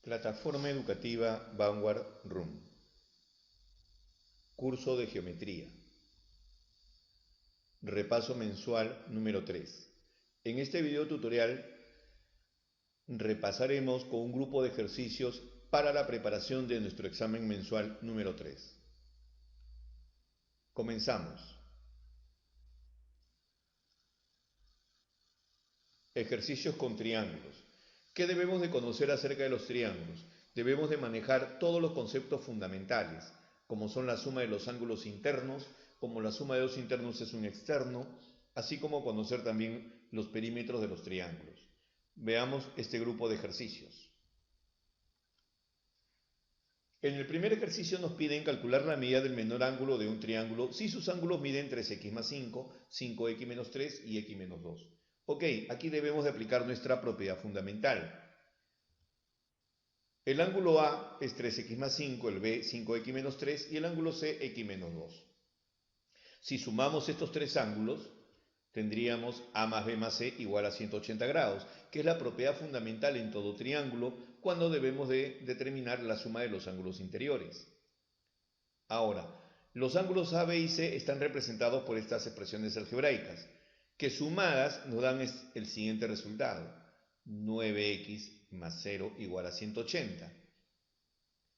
Plataforma educativa Vanguard Room. Curso de Geometría. Repaso mensual número 3. En este video tutorial repasaremos con un grupo de ejercicios para la preparación de nuestro examen mensual número 3. Comenzamos. Ejercicios con triángulos. ¿Qué debemos de conocer acerca de los triángulos? Debemos de manejar todos los conceptos fundamentales, como son la suma de los ángulos internos, como la suma de dos internos es un externo, así como conocer también los perímetros de los triángulos. Veamos este grupo de ejercicios. En el primer ejercicio nos piden calcular la medida del menor ángulo de un triángulo si sus ángulos miden 3x más 5, 5x menos 3 y x menos 2. Ok, aquí debemos de aplicar nuestra propiedad fundamental. El ángulo A es 3x más 5, el B 5x menos 3 y el ángulo C x menos 2. Si sumamos estos tres ángulos, tendríamos A más B más C igual a 180 grados, que es la propiedad fundamental en todo triángulo cuando debemos de determinar la suma de los ángulos interiores. Ahora, los ángulos A, B y C están representados por estas expresiones algebraicas, que sumadas nos dan el siguiente resultado: 9x más 0 igual a 180.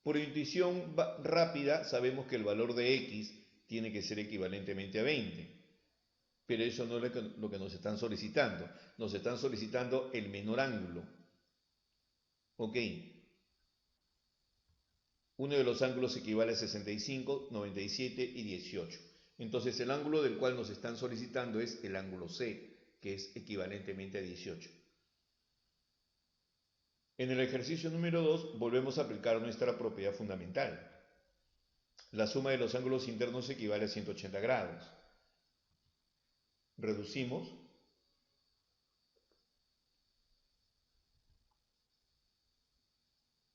Por intuición rápida sabemos que el valor de x tiene que ser equivalentemente a 20, pero eso no es lo que nos están solicitando. Nos están solicitando el menor ángulo. Ok, uno de los ángulos equivale a 65, 97 y 18. Entonces el ángulo del cual nos están solicitando es el ángulo C, que es equivalentemente a 18. En el ejercicio número 2 volvemos a aplicar nuestra propiedad fundamental. La suma de los ángulos internos equivale a 180 grados. Reducimos.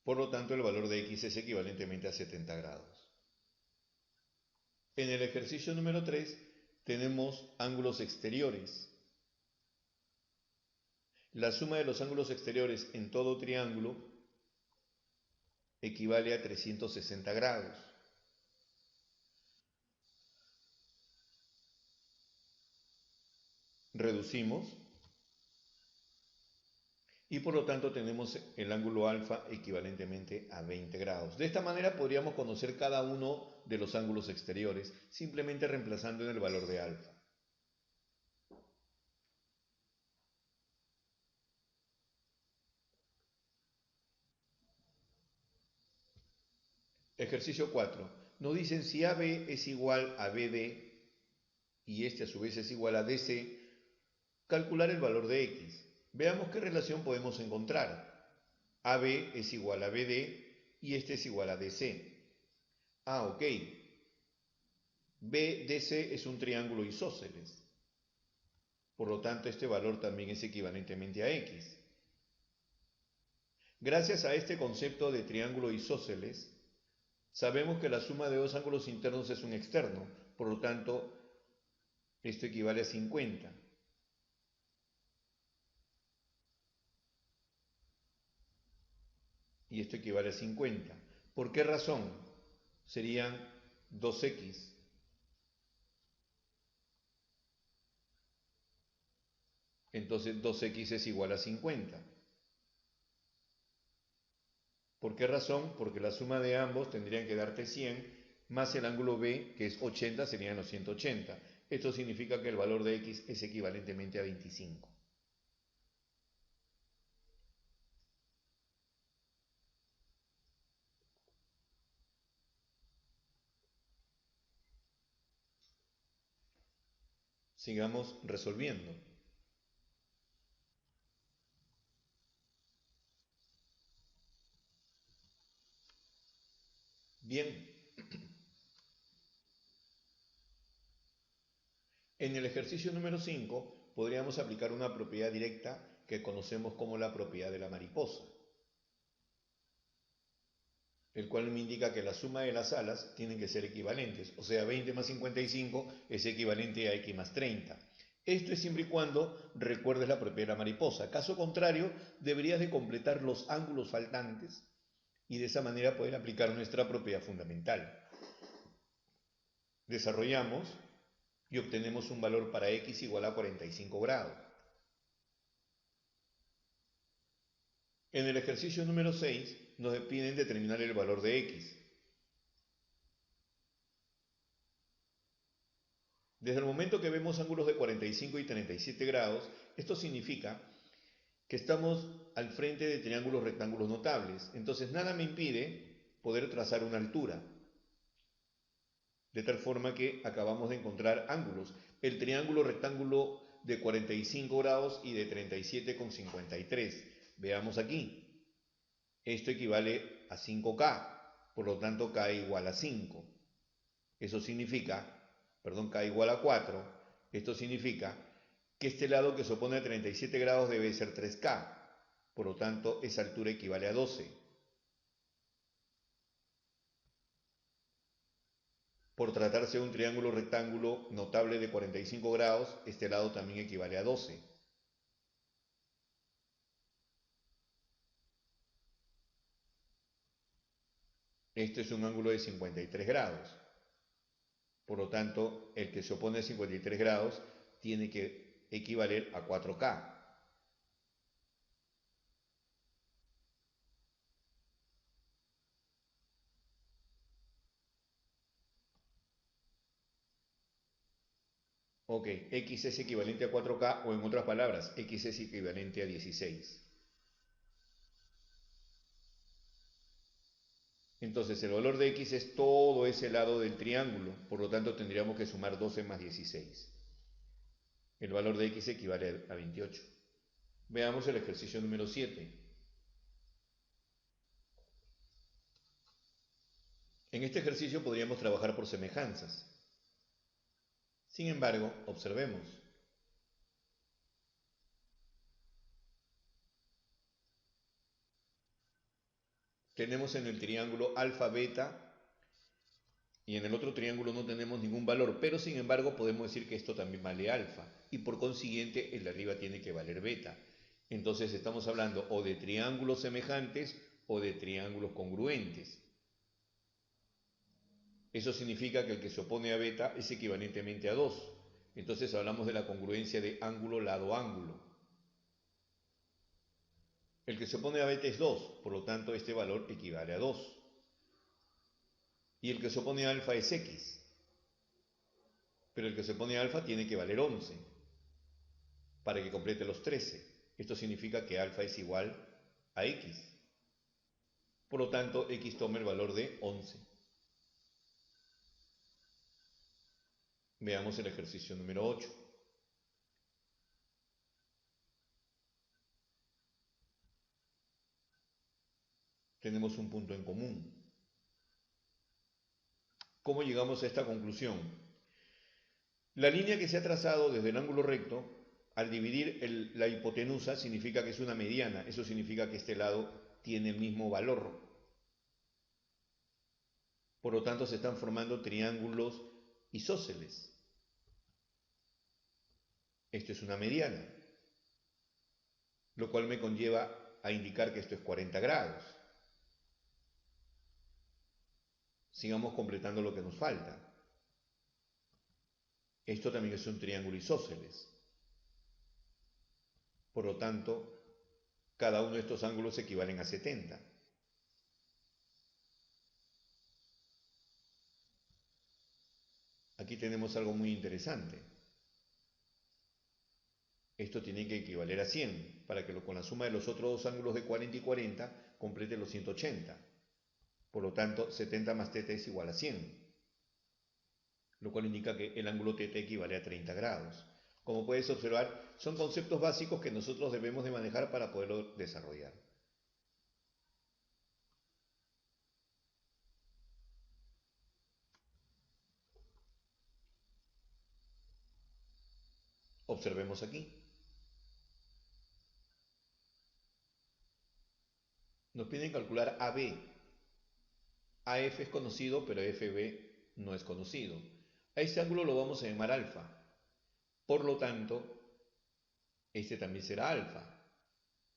Por lo tanto, el valor de x es equivalentemente a 70 grados. En el ejercicio número 3 tenemos ángulos exteriores. La suma de los ángulos exteriores en todo triángulo equivale a 360 grados. Reducimos. Y por lo tanto tenemos el ángulo alfa equivalentemente a 20 grados. De esta manera podríamos conocer cada uno de los ángulos exteriores, simplemente reemplazando en el valor de alfa. Ejercicio 4. Nos dicen si AB es igual a BD y este a su vez es igual a DC, calcular el valor de X. Veamos qué relación podemos encontrar. AB es igual a BD y este es igual a DC. Ok. BDC es un triángulo isósceles. Por lo tanto, este valor también es equivalentemente a X. Gracias a este concepto de triángulo isósceles, sabemos que la suma de dos ángulos internos es un externo. Por lo tanto, esto equivale a 50. Y esto equivale a 50. ¿Por qué razón? Serían 2x entonces 2x es igual a 50. ¿Por qué razón? Porque la suma de ambos tendrían que darte 100, más el ángulo B, que es 80, serían los 180. Esto significa que el valor de x es equivalentemente a 25. Sigamos resolviendo. Bien. En el ejercicio número 5 podríamos aplicar una propiedad directa que conocemos como la propiedad de la mariposa, el cual me indica que la suma de las alas tienen que ser equivalentes, o sea, 20 más 55 es equivalente a x más 30. Esto es siempre y cuando recuerdes la propiedad de la mariposa. Caso contrario, deberías de completar los ángulos faltantes y de esa manera poder aplicar nuestra propiedad fundamental. Desarrollamos y obtenemos un valor para x igual a 45 grados. En el ejercicio número 6 nos piden determinar el valor de x. Desde el momento que vemos ángulos de 45 y 37 grados, esto significa que estamos al frente de triángulos rectángulos notables. Entonces nada me impide poder trazar una altura. De tal forma que acabamos de encontrar ángulos. El triángulo rectángulo de 45 grados y de 37,53. Veamos aquí. Esto equivale a 5K. Por lo tanto, K igual a 5. Eso significa, K igual a 4. Esto significa que este lado que se opone a 37 grados debe ser 3K. Por lo tanto, esa altura equivale a 12. Por tratarse de un triángulo rectángulo notable de 45 grados, este lado también equivale a 12. Este es un ángulo de 53 grados. Por lo tanto, el que se opone a 53 grados tiene que equivaler a 4K. Ok, x es equivalente a 4K o en otras palabras, x es equivalente a 16. Entonces el valor de x es todo ese lado del triángulo, por lo tanto tendríamos que sumar 12 más 16. El valor de x equivale a 28. Veamos el ejercicio número 7. En este ejercicio podríamos trabajar por semejanzas. Sin embargo, observemos. Tenemos en el triángulo alfa, beta, y en el otro triángulo no tenemos ningún valor, pero sin embargo podemos decir que esto también vale alfa, y por consiguiente el de arriba tiene que valer beta. Entonces estamos hablando o de triángulos semejantes o de triángulos congruentes. Eso significa que el que se opone a beta es equivalentemente a 2. Entonces hablamos de la congruencia de ángulo lado-ángulo. El que se opone a beta es 2, por lo tanto este valor equivale a 2. Y el que se opone a alfa es x, pero el que se opone a alfa tiene que valer 11 para que complete los 13. Esto significa que alfa es igual a x. Por lo tanto, x toma el valor de 11. Veamos el ejercicio número 8. Tenemos un punto en común. ¿Cómo llegamos a esta conclusión? La línea que se ha trazado desde el ángulo recto, al dividir la hipotenusa, significa que es una mediana. Eso significa que este lado tiene el mismo valor. Por lo tanto, se están formando triángulos isósceles. Esto es una mediana, lo cual me conlleva a indicar que esto es 40 grados. Sigamos completando lo que nos falta. Esto también es un triángulo isósceles. Por lo tanto, cada uno de estos ángulos equivalen a 70. Aquí tenemos algo muy interesante. Esto tiene que equivaler a 100 para que con la suma de los otros dos ángulos de 40 y 40 complete los 180. Por lo tanto, 70 más θ es igual a 100, lo cual indica que el ángulo θ equivale a 30 grados. Como puedes observar, son conceptos básicos que nosotros debemos de manejar para poderlo desarrollar. Observemos aquí. Nos piden calcular AB. AF es conocido, pero FB no es conocido. A este ángulo lo vamos a llamar alfa. Por lo tanto, este también será alfa.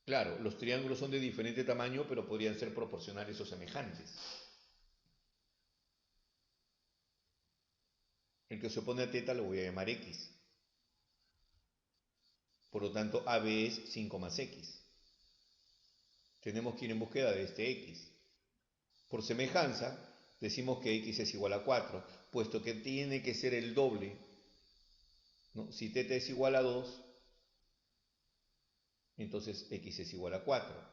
Claro, los triángulos son de diferente tamaño, pero podrían ser proporcionales o semejantes. El que se opone a θ lo voy a llamar x. Por lo tanto, AB es 5 más x. Tenemos que ir en búsqueda de este x. Por semejanza, decimos que x es igual a 4, puesto que tiene que ser el doble, ¿no? Si θ es igual a 2, entonces x es igual a 4.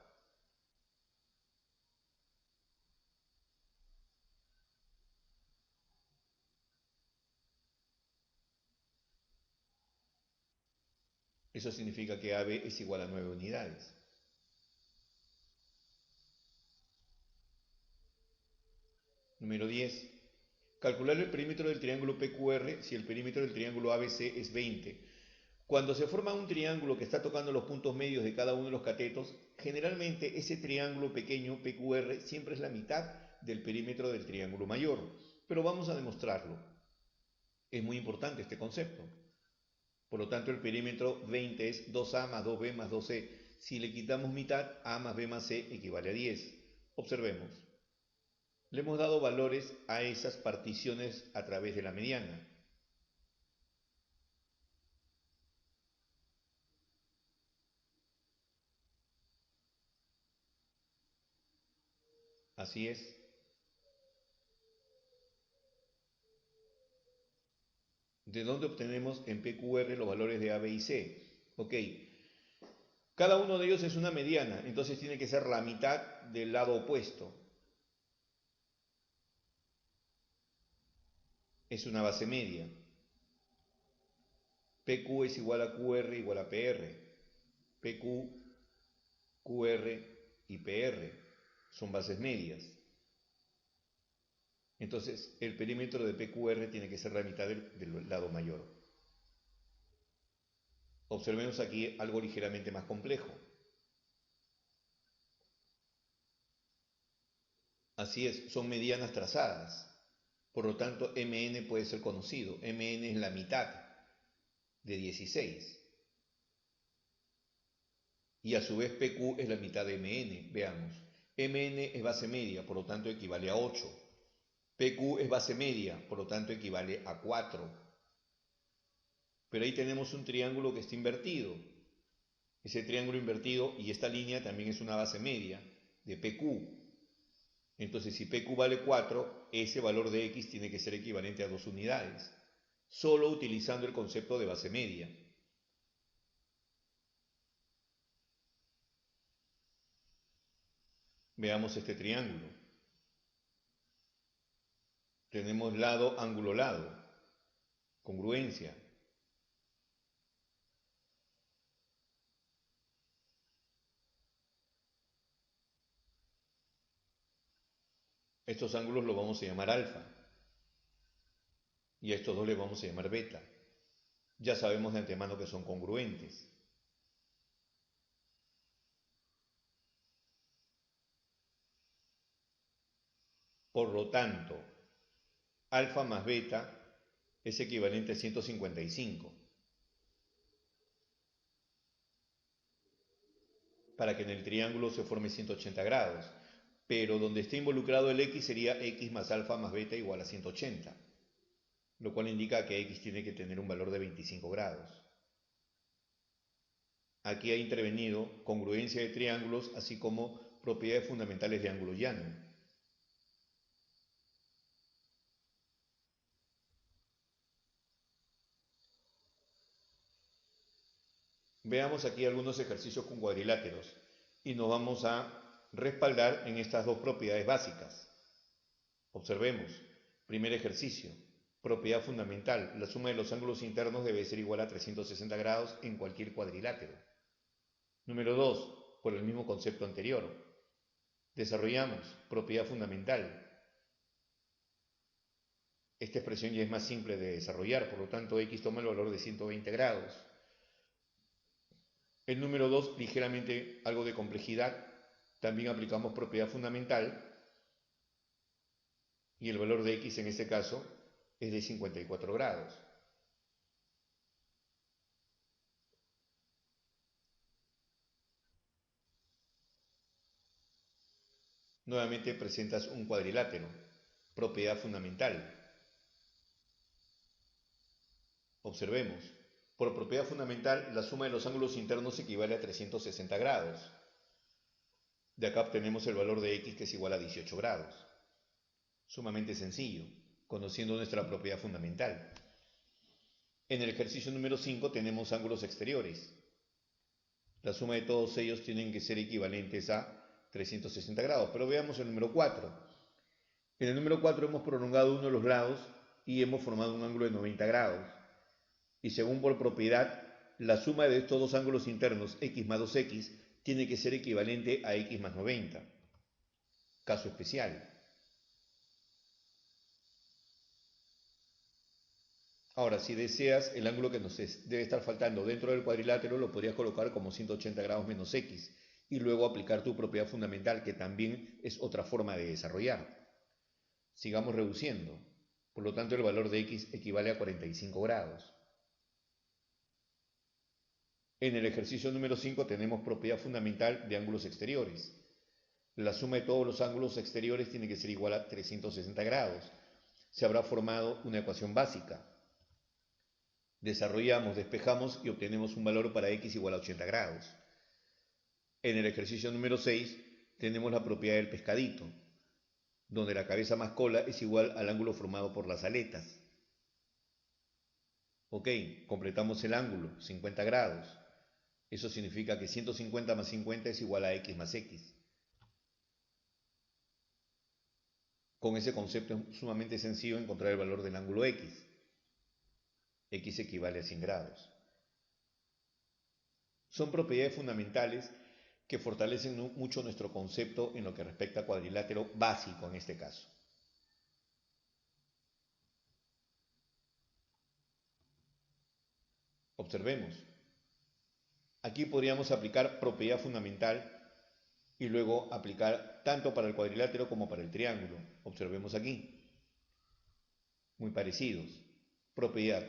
Eso significa que AB es igual a 9 unidades. Número 10. Calcular el perímetro del triángulo PQR si el perímetro del triángulo ABC es 20. Cuando se forma un triángulo que está tocando los puntos medios de cada uno de los catetos, generalmente ese triángulo pequeño PQR siempre es la mitad del perímetro del triángulo mayor. Pero vamos a demostrarlo. Es muy importante este concepto. Por lo tanto, el perímetro 20 es 2A más 2B más 2C. Si le quitamos mitad, A más B más C equivale a 10. Observemos. Le hemos dado valores a esas particiones a través de la mediana. Así es. ¿De dónde obtenemos en PQR los valores de A, B y C? Ok, cada uno de ellos es una mediana, entonces tiene que ser la mitad del lado opuesto. Es una base media. PQ es igual a QR igual a PR. PQ, QR y PR son bases medias. Entonces el perímetro de PQR tiene que ser la mitad del lado mayor. Observemos aquí algo ligeramente más complejo. Así es, son medianas trazadas. Por lo tanto, MN puede ser conocido. MN es la mitad de 16. Y a su vez PQ es la mitad de MN. Veamos. MN es base media, por lo tanto equivale a 8. PQ es base media, por lo tanto equivale a 4. Pero ahí tenemos un triángulo que está invertido. Ese triángulo invertido y esta línea también es una base media de PQ. Entonces, si PQ vale 4, ese valor de X tiene que ser equivalente a 2 unidades, solo utilizando el concepto de base media. Veamos este triángulo. Tenemos lado, ángulo, lado. Congruencia. Estos ángulos los vamos a llamar alfa. Y a estos dos les vamos a llamar beta. Ya sabemos de antemano que son congruentes. Por lo tanto, alfa más beta es equivalente a 155. Para que en el triángulo se forme 180 grados. Pero donde esté involucrado el x sería x más alfa más beta igual a 180. Lo cual indica que x tiene que tener un valor de 25 grados. Aquí ha intervenido congruencia de triángulos, así como propiedades fundamentales de ángulo llano. Veamos aquí algunos ejercicios con cuadriláteros y nos vamos a respaldar en estas dos propiedades básicas. Observemos. Primer ejercicio. Propiedad fundamental. La suma de los ángulos internos debe ser igual a 360 grados en cualquier cuadrilátero. Número 2. Por el mismo concepto anterior. Desarrollamos propiedad fundamental. Esta expresión ya es más simple de desarrollar, por lo tanto x toma el valor de 120 grados. El número 2, ligeramente algo de complejidad. También aplicamos propiedad fundamental y el valor de x en este caso es de 54 grados. nuevamente presentas un cuadrilátero. Propiedad fundamental. Observemos. Por propiedad fundamental, la suma de los ángulos internos equivale a 360 grados. De acá obtenemos el valor de x, que es igual a 18 grados. Sumamente sencillo, conociendo nuestra propiedad fundamental. En el ejercicio número 5 tenemos ángulos exteriores. La suma de todos ellos tienen que ser equivalentes a 360 grados. Pero veamos el número 4. En el número 4 hemos prolongado uno de los lados y hemos formado un ángulo de 90 grados. Y según por propiedad, la suma de estos dos ángulos internos, x más 2x, tiene que ser equivalente a x más 90. Caso especial. Ahora, si deseas, el ángulo que nos debe estar faltando dentro del cuadrilátero lo podrías colocar como 180 grados menos x y luego aplicar tu propiedad fundamental, que también es otra forma de desarrollar. Sigamos reduciendo. Por lo tanto, el valor de x equivale a 45 grados. En el ejercicio número 5 tenemos propiedad fundamental de ángulos exteriores. La suma de todos los ángulos exteriores tiene que ser igual a 360 grados. Se habrá formado una ecuación básica. Desarrollamos, despejamos y obtenemos un valor para x igual a 80 grados. En el ejercicio número 6 tenemos la propiedad del pescadito, donde la cabeza más cola es igual al ángulo formado por las aletas. Ok, completamos el ángulo, 50 grados. Eso significa que 150 más 50 es igual a x más x. Con ese concepto es sumamente sencillo encontrar el valor del ángulo x. X equivale a 100 grados. Son propiedades fundamentales que fortalecen mucho nuestro concepto en lo que respecta a cuadrilátero básico en este caso. Observemos. Aquí podríamos aplicar propiedad fundamental y luego aplicar tanto para el cuadrilátero como para el triángulo. Observemos aquí. Muy parecidos. Propiedad.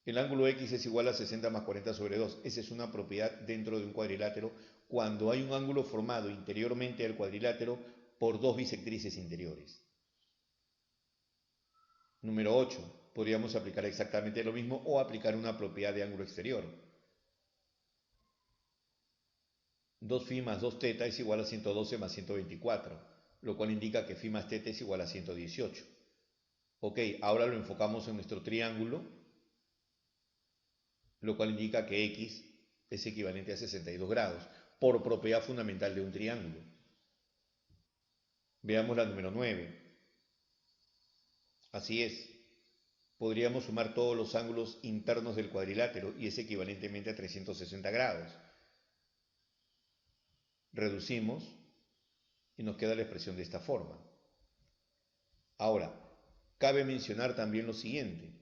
El ángulo x es igual a 60 más 40 sobre 2. Esa es una propiedad dentro de un cuadrilátero cuando hay un ángulo formado interiormente al cuadrilátero por dos bisectrices interiores. Número 8. Podríamos aplicar exactamente lo mismo o aplicar una propiedad de ángulo exterior. 2φ más 2θ es igual a 112 más 124, lo cual indica que φ más θ es igual a 118. Ok, ahora lo enfocamos en nuestro triángulo, lo cual indica que x es equivalente a 62 grados, por propiedad fundamental de un triángulo. Veamos la número 9. Así es, podríamos sumar todos los ángulos internos del cuadrilátero y es equivalentemente a 360 grados. Reducimos y nos queda la expresión de esta forma. Ahora, cabe mencionar también lo siguiente.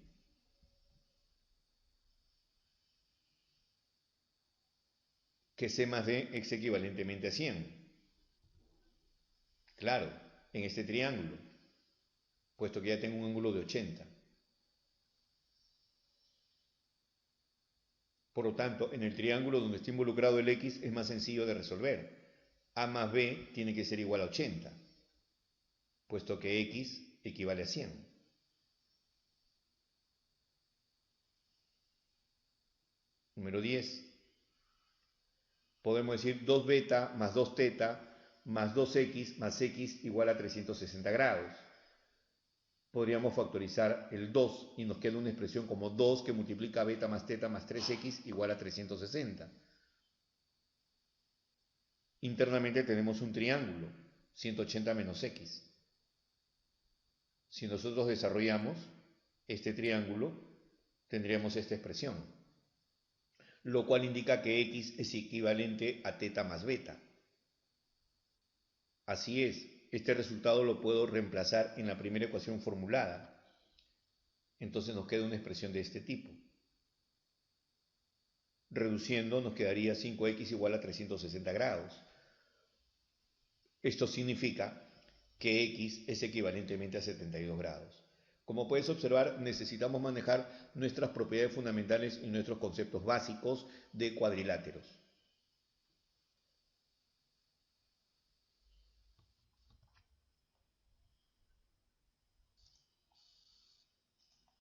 Que c más d es equivalentemente a 100. Claro, en este triángulo, puesto que ya tengo un ángulo de 80. Por lo tanto, en el triángulo donde está involucrado el x es más sencillo de resolver. A más b tiene que ser igual a 80, puesto que x equivale a 100. Número 10. Podemos decir 2 beta más 2 teta más 2x más x igual a 360 grados. Podríamos factorizar el 2 y nos queda una expresión como 2 que multiplica beta más teta más 3x igual a 360. Internamente tenemos un triángulo, 180 menos x. Si nosotros desarrollamos este triángulo, tendríamos esta expresión, lo cual indica que x es equivalente a teta más beta. Así es, este resultado lo puedo reemplazar en la primera ecuación formulada. Entonces nos queda una expresión de este tipo. Reduciendo nos quedaría 5x igual a 360 grados. Esto significa que x es equivalentemente a 72 grados. Como puedes observar, necesitamos manejar nuestras propiedades fundamentales y nuestros conceptos básicos de cuadriláteros.